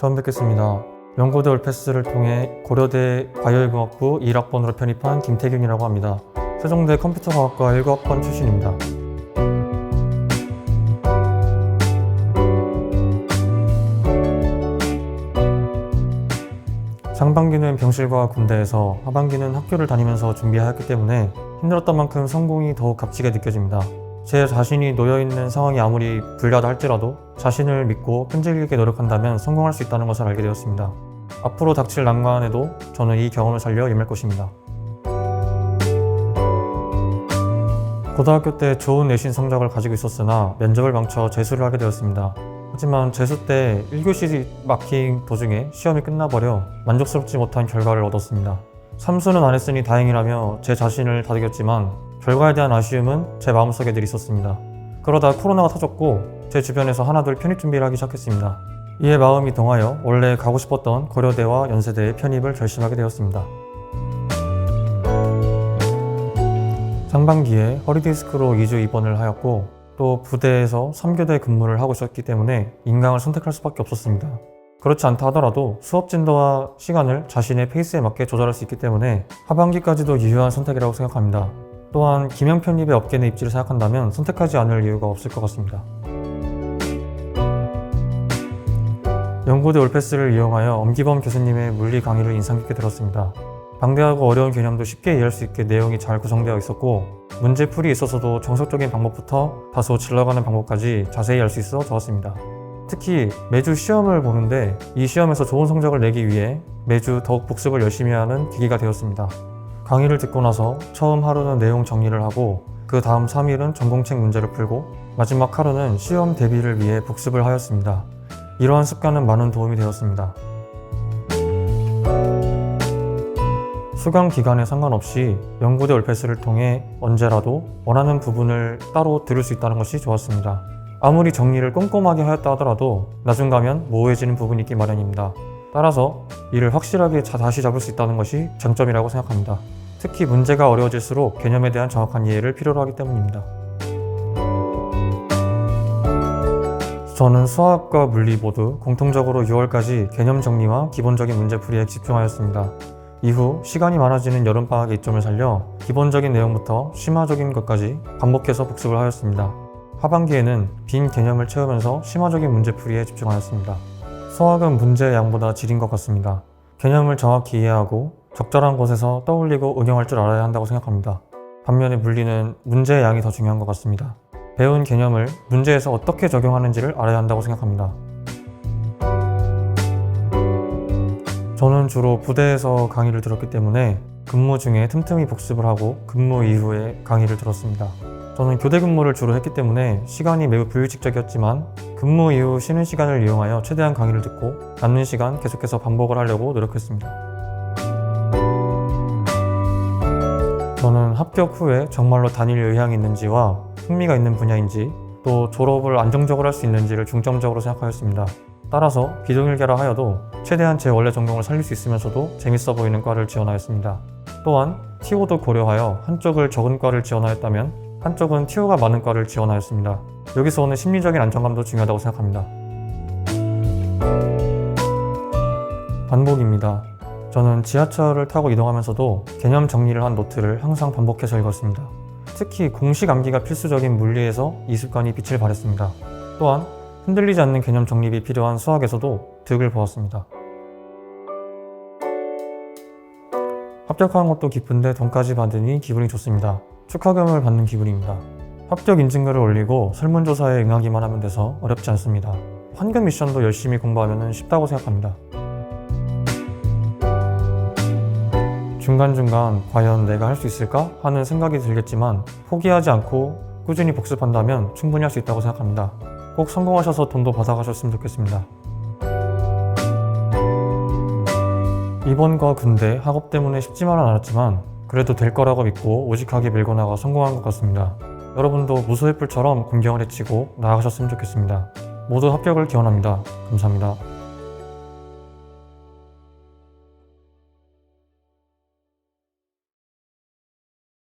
처음 뵙겠습니다. 연고대 올패스를 통해 고려대 바이오공학부 1학번으로 편입한 김태균이라고 합니다. 세종대 컴퓨터과학과 1학번 출신입니다. 상반기는 병실과 군대에서, 하반기는 학교를 다니면서 준비하였기 때문에 힘들었던 만큼 성공이 더욱 값지게 느껴집니다. 제 자신이 놓여있는 상황이 아무리 불리하다 할지라도 자신을 믿고 끈질기게 노력한다면 성공할 수 있다는 것을 알게 되었습니다. 앞으로 닥칠 난관에도 저는 이 경험을 살려 임할 것입니다. 고등학교 때 좋은 내신 성적을 가지고 있었으나 면접을 망쳐 재수를 하게 되었습니다. 하지만 재수 때 1교시 마킹 도중에 시험이 끝나버려 만족스럽지 못한 결과를 얻었습니다. 삼수는 안 했으니 다행이라며 제 자신을 다독였지만 결과에 대한 아쉬움은 제 마음속에 늘 있었습니다. 그러다 코로나가 터졌고 제 주변에서 하나둘 편입 준비를 하기 시작했습니다. 이에 마음이 동하여 원래 가고 싶었던 고려대와 연세대에 편입을 결심하게 되었습니다. 상반기에 허리디스크로 2주 입원을 하였고 또 부대에서 3교대 근무를 하고 있었기 때문에 인강을 선택할 수밖에 없었습니다. 그렇지 않다 하더라도 수업 진도와 시간을 자신의 페이스에 맞게 조절할 수 있기 때문에 하반기까지도 유효한 선택이라고 생각합니다. 또한 김영 편입의 업계 내 입지를 생각한다면 선택하지 않을 이유가 없을 것 같습니다. 연고대 올패스를 이용하여 엄기범 교수님의 물리 강의를 인상 깊게 들었습니다. 방대하고 어려운 개념도 쉽게 이해할 수 있게 내용이 잘 구성되어 있었고 문제풀이에 있어서도 정석적인 방법부터 다소 질러가는 방법까지 자세히 알 수 있어 좋았습니다. 특히 매주 시험을 보는데 이 시험에서 좋은 성적을 내기 위해 매주 더욱 복습을 열심히 하는 계기가 되었습니다. 강의를 듣고 나서 처음 하루는 내용 정리를 하고 그 다음 3일은 전공책 문제를 풀고 마지막 하루는 시험 대비를 위해 복습을 하였습니다. 이러한 습관은 많은 도움이 되었습니다. 수강 기간에 상관없이 연고대 올패스를 통해 언제라도 원하는 부분을 따로 들을 수 있다는 것이 좋았습니다. 아무리 정리를 꼼꼼하게 하였다 하더라도 나중 가면 모호해지는 부분이 있기 마련입니다. 따라서 이를 확실하게 다시 잡을 수 있다는 것이 장점이라고 생각합니다. 특히 문제가 어려워질수록 개념에 대한 정확한 이해를 필요로 하기 때문입니다. 저는 수학과 물리 모두 공통적으로 6월까지 개념 정리와 기본적인 문제풀이에 집중하였습니다. 이후 시간이 많아지는 여름방학에 이점을 살려 기본적인 내용부터 심화적인 것까지 반복해서 복습을 하였습니다. 하반기에는 빈 개념을 채우면서 심화적인 문제풀이에 집중하였습니다. 수학은 문제의 양보다 질인 것 같습니다. 개념을 정확히 이해하고 적절한 곳에서 떠올리고 응용할 줄 알아야 한다고 생각합니다. 반면에 물리는 문제의 양이 더 중요한 것 같습니다. 배운 개념을 문제에서 어떻게 적용하는지를 알아야 한다고 생각합니다. 저는 주로 부대에서 강의를 들었기 때문에 근무 중에 틈틈이 복습을 하고 근무 이후에 강의를 들었습니다. 저는 교대 근무를 주로 했기 때문에 시간이 매우 불규칙적이었지만 근무 이후 쉬는 시간을 이용하여 최대한 강의를 듣고 남는 시간 계속해서 반복을 하려고 노력했습니다. 저는 합격 후에 정말로 다닐 의향이 있는지와 흥미가 있는 분야인지 또 졸업을 안정적으로 할 수 있는지를 중점적으로 생각하였습니다. 따라서 비동일계라 하여도 최대한 제 원래 전공을 살릴 수 있으면서도 재밌어 보이는 과를 지원하였습니다. 또한 TO도 고려하여 한쪽을 적은 과를 지원하였다면 한쪽은 TO가 많은 과를 지원하였습니다. 여기서 오는 심리적인 안정감도 중요하다고 생각합니다. 반복입니다. 저는 지하철을 타고 이동하면서도 개념 정리를 한 노트를 항상 반복해서 읽었습니다. 특히 공식 암기가 필수적인 물리에서 이 습관이 빛을 발했습니다. 또한 흔들리지 않는 개념 정립이 필요한 수학에서도 득을 보았습니다. 합격한 것도 기쁜데 돈까지 받으니 기분이 좋습니다. 축하금을 받는 기분입니다. 합격 인증글을 올리고 설문조사에 응하기만 하면 돼서 어렵지 않습니다. 환급 미션도 열심히 공부하면 쉽다고 생각합니다. 중간중간 과연 내가 할 수 있을까 하는 생각이 들겠지만 포기하지 않고 꾸준히 복습한다면 충분히 할 수 있다고 생각합니다. 꼭 성공하셔서 돈도 받아가셨으면 좋겠습니다. 이번과 군대, 학업 때문에 쉽지만은 않았지만 그래도 될 거라고 믿고 오직하게 밀고 나가 성공한 것 같습니다. 여러분도 무소의 뿔처럼 공경을 해치고 나아가셨으면 좋겠습니다. 모두 합격을 기원합니다. 감사합니다.